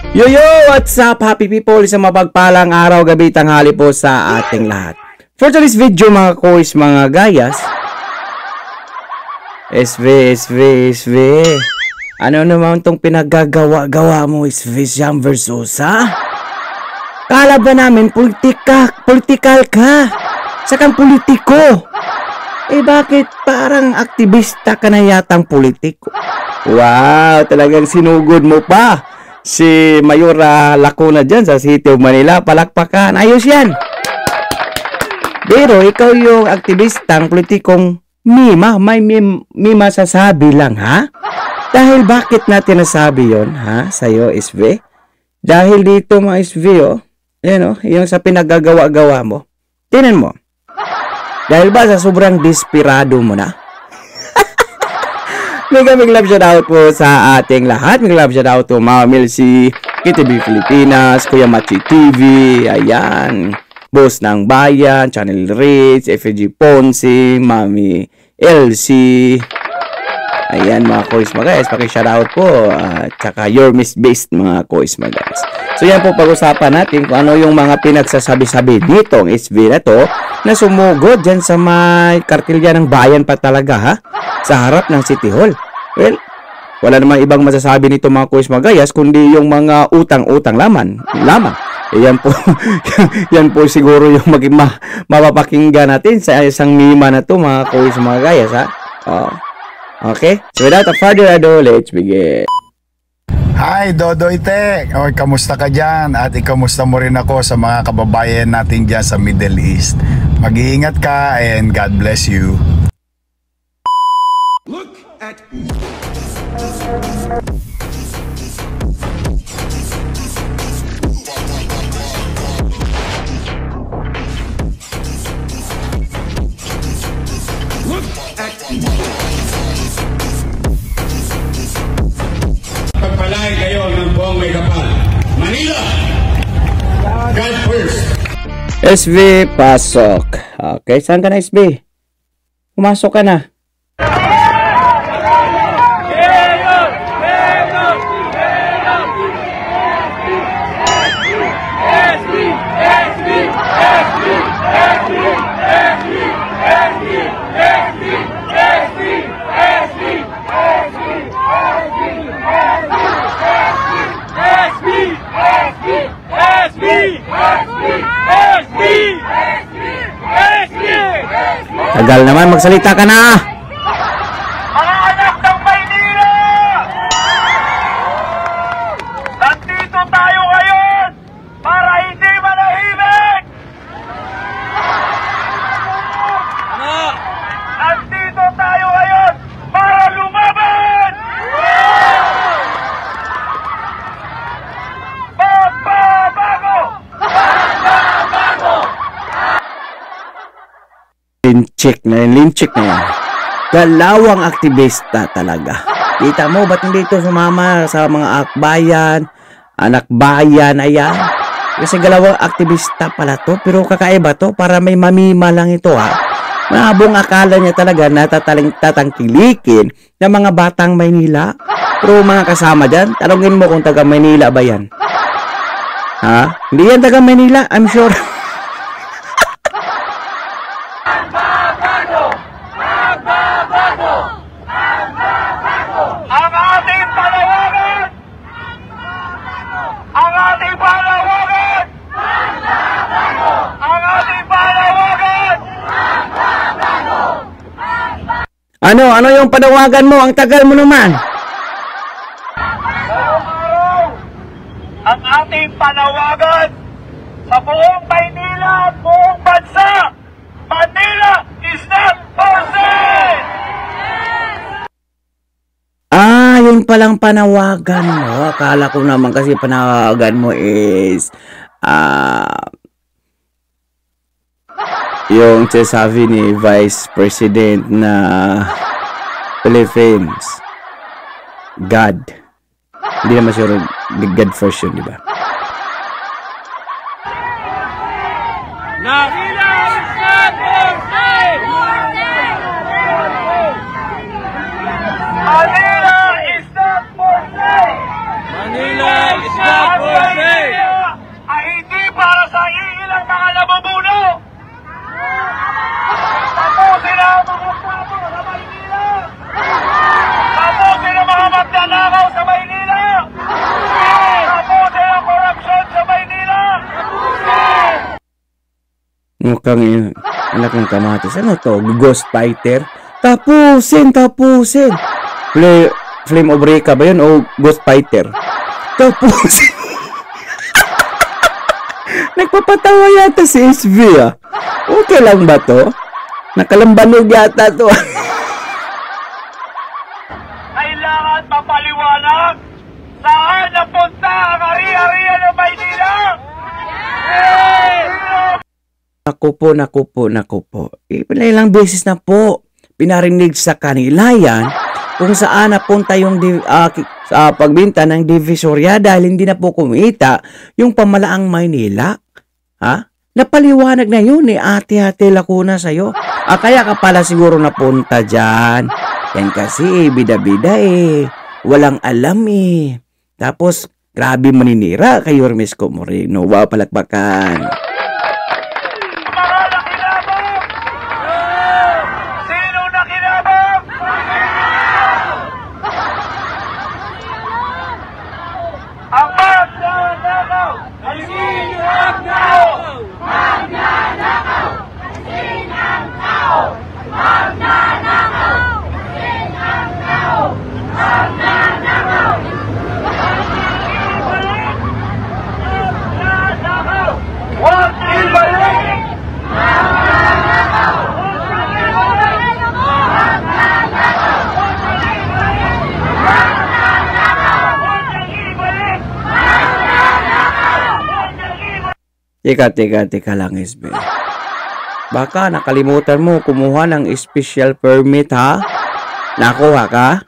Yo, what's up happy people? Isang mapagpalang araw, gabi, tanghali po sa ating lahat. For today's video mga kois, mga gayas, SV. Ano naman tong pinagagawa-gawa mo, SV Jam Versosa? Kala ba namin politikal ka? Sakang politiko. Bakit parang aktivista ka na yatang politiko? Wow, talagang sinugod mo pa si Mayora Lacuna dyan sa City of Manila. Palakpakan, ayos yan. Pero ikaw yung aktivistang politikong may masasabi lang, ha? Dahil bakit natin nasabi yon, ha? Sa'yo, SV? Dahil dito mga SV, oh. Yan, oh, yung sa pinagagawa-gawa mo. Tinan mo. Dahil ba sa sobrang desperado mo na? Mega love shoutout po sa ating lahat. Mega love shoutout to Mama Milsi, KTV Pilipinas, Kuya Machi TV, ayan, Boss ng Bayan, Channel Rich, FG Ponce, Mami LC, ayan mga kois mga guys, paki-shoutout po, tsaka Your Miss Based mga kois mga guys. So yan po, pag-usapan natin kung ano yung mga pinagsasabi-sabi nitong SV na to na sumugod dyan sa may kartilya ng bayan pa talaga, ha? Sa harap ng City Hall. Well, wala namang ibang masasabi nito mga kuis magayas kundi yung mga utang-utang lamang. Yan po, yan po siguro yung mapapakinggan natin sa isang mima na to mga kuis magayas, ha? Oh. Okay? So without further ado, let's begin. Hi Dodoy Tek! Okay, kamusta ka dyan? At ikamusta mo rin ako sa mga kababayan natin dyan sa Middle East. Mag-iingat ka and God bless you. Look at pagpalain kayo ng buong may kapal. Manila! God first! SV, pasok. Okay, saan ka na SV? Pumasok ka na. Tagal naman, magsalita ka na. Mga anak ng Maynila! Nandito tayo ngayon para hindi manahimik! Nandito tayo ngayon para lumaban! Magbabago! Linchik na yan. Galawang aktivista talaga. Kita mo, ba't hindi ito sumama sa mga akbayan, anak bayan, ayan? Kasi galawang aktivista pala to, pero kakaiba to, para may mamima lang ito, ha? Mahabong akala niya talaga na tatangkilikin ng mga batang Maynila. Pero mga kasama dyan, tanongin mo kung taga Maynila ba yan? Ha? Hindi yan taga Maynila, I'm sure. Ano yung panawagan mo? Ang tagal mo naman. Ang ating panawagan sa buong Maynila at buong bansa, Manila is not for sale! Yun palang panawagan mo. Akala ko naman kasi panawagan mo is yung sasabi ni Vice President na Philippines, God. Hindi naman sure God first yun, di ba? Manila is not for sale! Manila is not for sale! Manila is Ang Maynila ay hindi para sa iilang mga nabubuno. Tapusin ang mga tao sa Maynila. Tapusin ang mga magnanakaw sa Maynila. Tapusin ang korupsyon sa Maynila. Mukhang yun, anak ng kamatis. Ano to? Ghost fighter? Tapusin! Flame of Reka ba yun o Ghost fighter? Tapusin! Nagpapatawa yata si SV ah. Okay lang ba to? Nakalambanog yata to. Kailangan mapaliwanag saan napunta ang ari-arian ng Maynila. Naku po. Ilang beses na po pinarinig sa kanila yan kung saan napunta yung sa pagbinta ng Divisoria dahil hindi na po kumita yung pamalaang Maynila. Ha? Napaliwanag na yun ni Ate Lacuna sa'yo. Kaya ka pala siguro napunta dyan. Yan kasi bida-bida eh. Walang alam eh. Tapos, grabe maninira kay Yormes Moreno. Wow, palakpakan. Mga nakinabang! Sino nakinabang? Ang magnanakaw! Ay sinangkaw! Magnanakaw! Sinangkaw! Magnanakaw! Sinangkaw! Magnanakaw! Magnanakaw! Huwag ibalik! Magnanakaw! Huwag ibalik! Magnanakaw! Huwag ibalik! Magnanakaw! Huwag ibalik! Magnanakaw! Huwag ibalik! Teka lang, SB. Baka nakalimutan mo kumuha ng special permit, ha? Nakuha ka?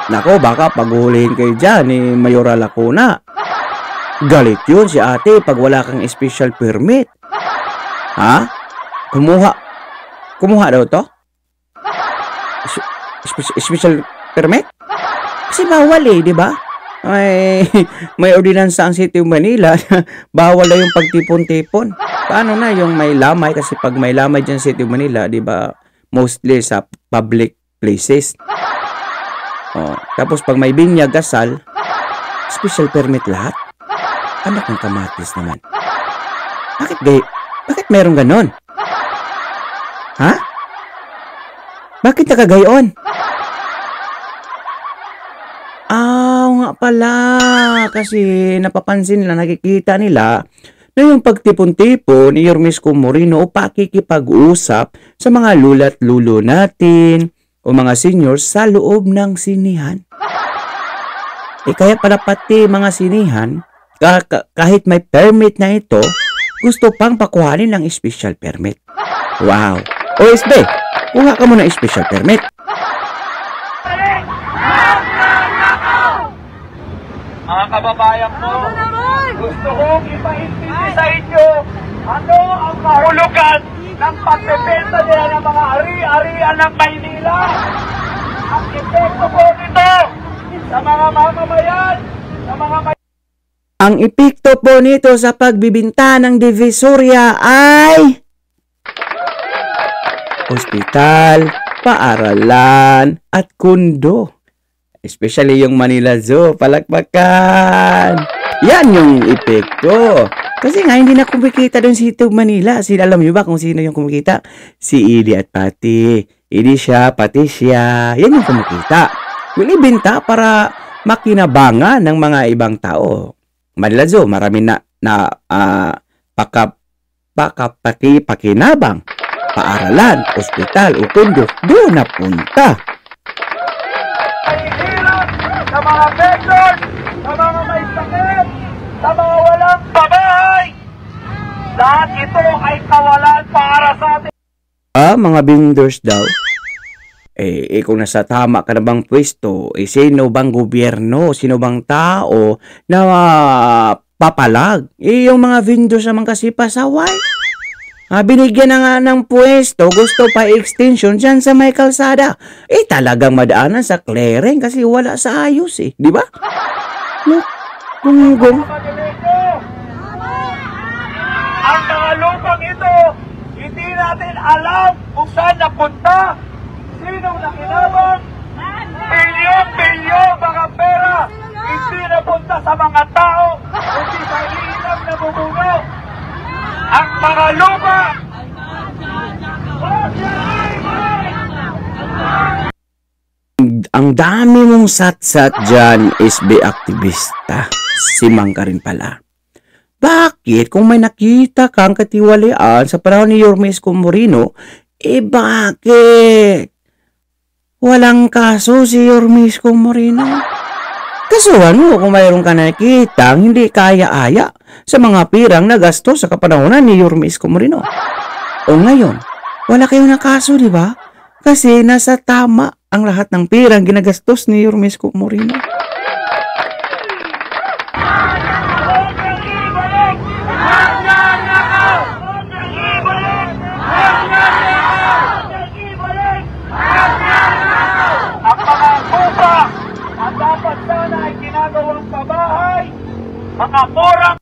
Nako, baka paghuhulihin kayo dyan ni Mayora Lacuna. Galit yun si ate pag wala kang special permit. Ha? Kumuha daw to? Special permit? Kasi bawal eh, di ba? May ordinansa ang City of Manila. Bawal na yung pagtipon-tipon. Paano na yung may lamay? Kasi pag may lamay dyan sa City of Manila, di ba, mostly sa public places. Tapos pag may binyag, gasal, special permit lahat. Anak ng kamatis naman. Bakit meron ganon? Ha? Bakit nakagayon? Nga pala. Kasi napapansin nila, nakikita nila na yung pagtipon-tipon ni Yormes Moreno o pakikipag-usap sa mga lula't lulo natin o mga seniors sa loob ng sinihan. Kaya pala pati mga sinihan, kahit may permit na ito, gusto pang pakuhanin ng special permit. Wow! OSB, kuha ka mo ng special permit. Mga kababayan ko, gusto kong ipaintindi sa inyo ano ang kahulugan ng pagbebenta nila ng mga ari-arian ng Maynila. Ang epekto po nito sa mga mamamayan, sa mga Ang epekto po nito sa pagbibinta ng Divisoria ay ospital, paaralan, at kundo. Especially yung Manila Zoo, palakpakan. Yan yung epekto. Kasi nga, hindi na kumikita doon si City of Manila. Alam nyo ba kung sino yung kumikita? Si Ili at Pati. Ili siya, Pati siya. Yan yung kumikita. Yung ibenta para makinabangan ng mga ibang tao. Manila Zoo, marami na pakinabang. Paaralan, ospital, ukundo, doon na punta. sa mga vendors, sa mga may sakit, sa mga walang babahay. Lahat ito ay kawalan para sa atin. Mga vendors daw. Kung nasa tama ka na bang pwesto, sino bang gobyerno, sino bang tao na papalag? Yung mga vendors naman kasi pasaway. Binigyan na nga ng pwesto, gusto pa extension dyan sa may kalsada. Talagang madaanan sa clearing kasi wala sa ayos di ba? Look, Gunggong. Ang mga lupang ito, hindi natin alam kung saan napunta, sinong nakinabang, bilyon-bilyon mga pera, hindi napunta sa mga tao, kundi sa ilang namumuno. Ang mga lupa, Ang dami mong sat-sat dyan, SB aktivista. Simang ka rin pala. Bakit kung may nakita kang katiwalian sa panahon ni Yorme Isko Moreno, bakit walang kaso si Yorme Isko Moreno? Kasuhan mo kung mayroon ka nakita hindi kaya-aya sa mga pirang na gasto sa kapanahonan ni Yorme Isko Moreno. O ngayon, wala kayong nakaso, di ba? Kasi nasa tama ang lahat ng pirang ginagastos ni Yorme Isko Moreno. ang mga lupa at dapat sana ay ginagawang pabahay, mga porang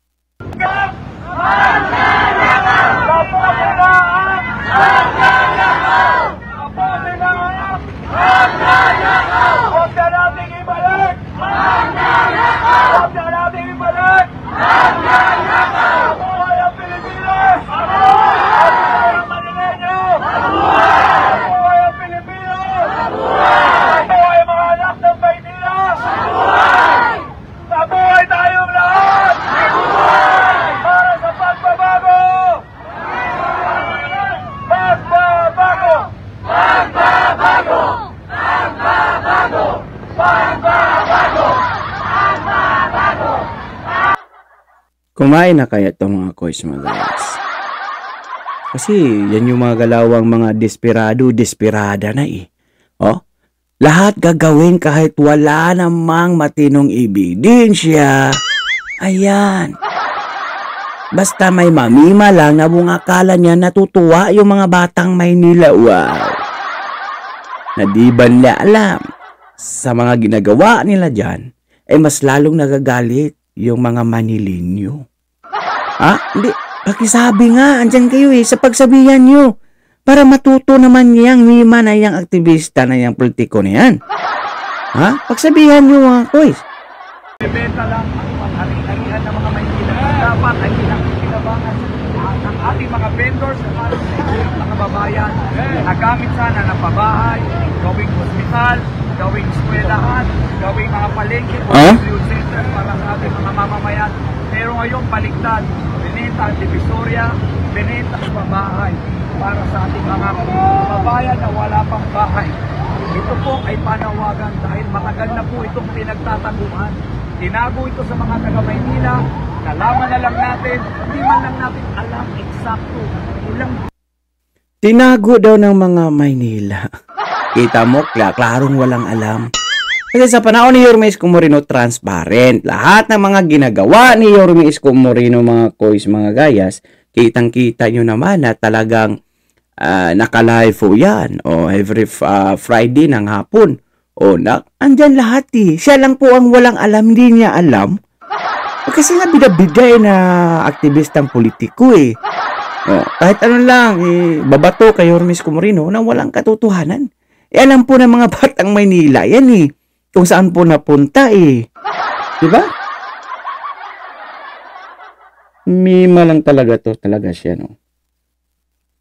huwag na nating ibalik! Huwag na nating ibalik! Mabuhay ang Pilipinas! Mabuhay ang Manileño! Mabuhay ang Pilipinas! Mabuhay ang mga anak ng Maynila! Mabuhay tayong lahat! Para sa pagbabago! Pagbabago! Pagbabago! Pagbabago! Pagbabago! Pagbabago! Kumain na kaya itong mga kois mga guys. Kasi yan yung mga galawang mga desperada na eh. Oh, lahat gagawin kahit wala namang matinong ebidensya. Ayan. Basta may mamima lang na bungakala niya natutuwa yung mga batang Maynila. Wow. Na di ba nila alam sa mga ginagawa nila dyan, ay mas lalong nagagalit yung mga Manileño. Ha? Hindi. Pakisabi nga, andyan kayo sa pagsabihan nyo. Para matuto naman niyang mima na yung aktivista na yung politiko na yan. Ha? Pagsabihan nyo mga kois. Ibenta lang ang panghari-harihan ng mga Maynila. Dapat ay pinakikinabangan ang ating mga vendors at mga babayan na gamit sana ng pabahay, gawing hospital, gawing eskwelahan, gawing mga palengke, center para sa ating mga mamamayan. Pero ngayon baligtad, binenta ang Divisoria, binenta ang pabahay para sa ating mga babayan na wala pang bahay. Ito po ay panawagan dahil matagal na po itong pinagtataguan. Tinago ito sa mga taga-Maynila, nalaman na lang natin, hindi man lang natin alam eksakto. Ilang Tinago daw ng mga Maynila. Kita mo, klarong walang alam. Kasi sa panahon ni Yorme Isko Moreno, transparent. Lahat ng mga ginagawa ni Yorme Isko Moreno, mga kois, mga gayas, kitang-kita nyo naman na talagang naka-live po yan. O every Friday ng hapon. O andyan lahat eh. Siya lang po ang walang alam, hindi niya alam. Kasi nga bida-bida na aktivistang politiko eh. O, kahit ano lang, babato kay Yorme Isko Moreno na walang katotohanan. Alam po ng mga batang Maynila yan eh. Kung saan po napunta eh. Diba? Mima lang talaga to. Talaga siya, no?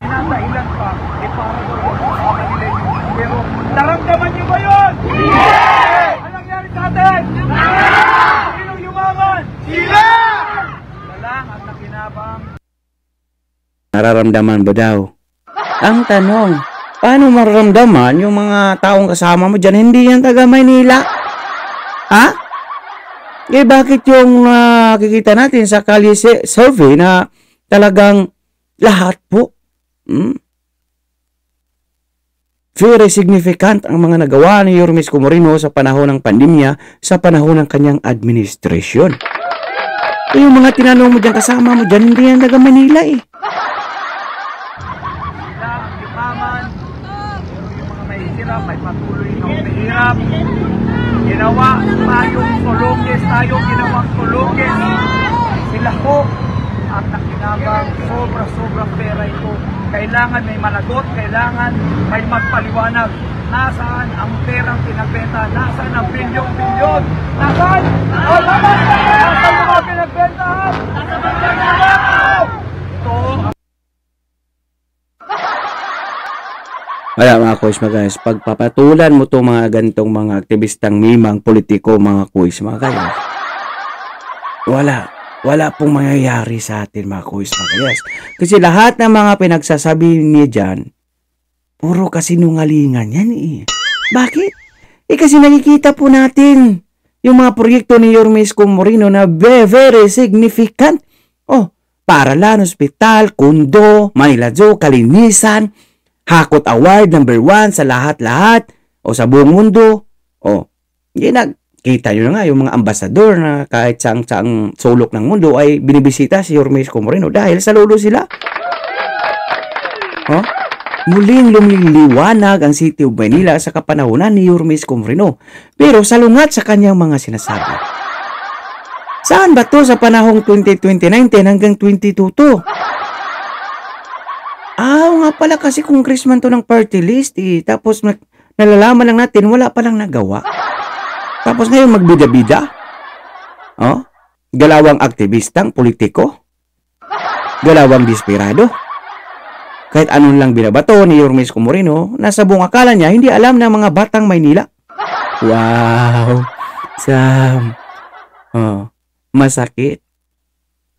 ilan pa, para daw sa Manileño. Pero naramdaman niyo ba yun? Yes! Anong nangyari sa atin? Sinong yumaman? Sila! Lang at nakinabang. Nararamdaman ba daw? Ang tanong, paano mararamdaman yung mga taong kasama mo dyan? Hindi yan taga Maynila. Ha? Bakit yung kikita natin sa Kalye survey na talagang lahat po? Very significant ang mga nagawa ni Yorme Isko Moreno sa panahon ng pandemya, sa panahon ng kanyang administrasyon. Yung mga tinanong mo dyan, kasama mo dyan, hindi yan taga Manila eh. Sila ang yumaman, yung mga mahihirap, may patuloy na umihirap. Ginawa tayong tulugis, tayong ginawang tulugis. Sila ko ang nakinabang, sobra-sobrang pera ito. Kailangan may managot, kailangan may magpaliwanag. Nasaan ang perang pinagbenta? Nasaan ang bilyon-bilyon? Nasaan? Nasaan ang mga pinagbentahan? Ito ang Wala mga kuis mga guys, pagpapatulan mo to mga ganitong mga aktivistang mimang politiko mga kuis mga guys, wala pong mangyayari sa atin mga kuis mga guys. Kasi lahat ng mga pinagsasabi niya dyan, puro kasinungalingan yan eh. Bakit? Kasi nakikita po natin yung mga proyekto ni Yorme Isko Moreno na very significant. Paralan, Hospital, Kundo, Manila Zoo, Kalinisan, Hakot Award #1 sa lahat-lahat o sa buong mundo. Kita nyo na nga yung mga ambasador na kahit saang sulok ng mundo ay binibisita si Yorme Isko Moreno dahil sa lolo sila. Muling lumiliwanag ang City of Manila sa kapanahunan ni Yorme Isko Moreno, pero salungat sa kanyang mga sinasabi. Saan ba to sa panahong 2019 hanggang 2022? Nga pala kasi congressman to ng party list tapos nalalaman lang natin wala palang nagawa. Tapos ngayon magbida-bida? Galawang aktivistang politiko? Galawang desperado? Kahit anong lang binabato ni Yorme Isko Moreno, nasa buong akala niya hindi alam ng mga batang Maynila. Wow! Sam! Masakit.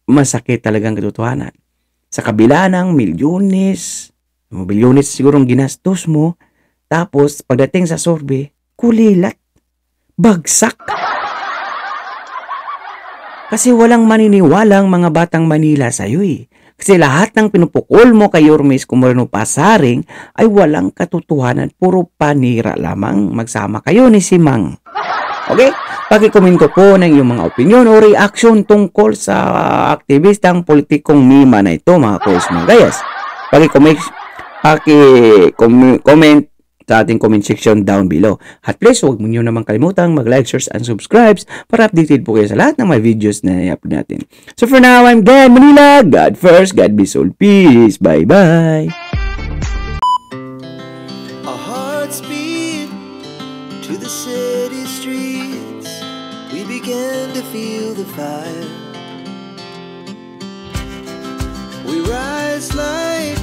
Masakit talagang katotohanan. Sa kabila ng milyones siguro ang ginastos mo, tapos pagdating sa survey, kulilat, bagsak. Kasi walang maniniwalang mga batang Manila sa'yo eh. Kasi lahat ng pinupukol mo kay Yorme Isko Moreno pasaring ay walang katotohanan, puro panira lamang. Magsama kayo ni Simang. Okay? Paki-komento po ng iyong mga opinion o reaction tungkol sa aktivistang politikong mima na ito mga kuis mga guys. Paki-comment sa ating comment section down below. At please, huwag mo nyo naman kalimutang mag-like, share, and subscribe para updated po kayo sa lahat ng mga videos na i-upload natin. So for now, I'm Dan Manila. God first, God be soul. Peace. Bye-bye. Our hearts beat to the city streets. We began to feel the fire. We rise like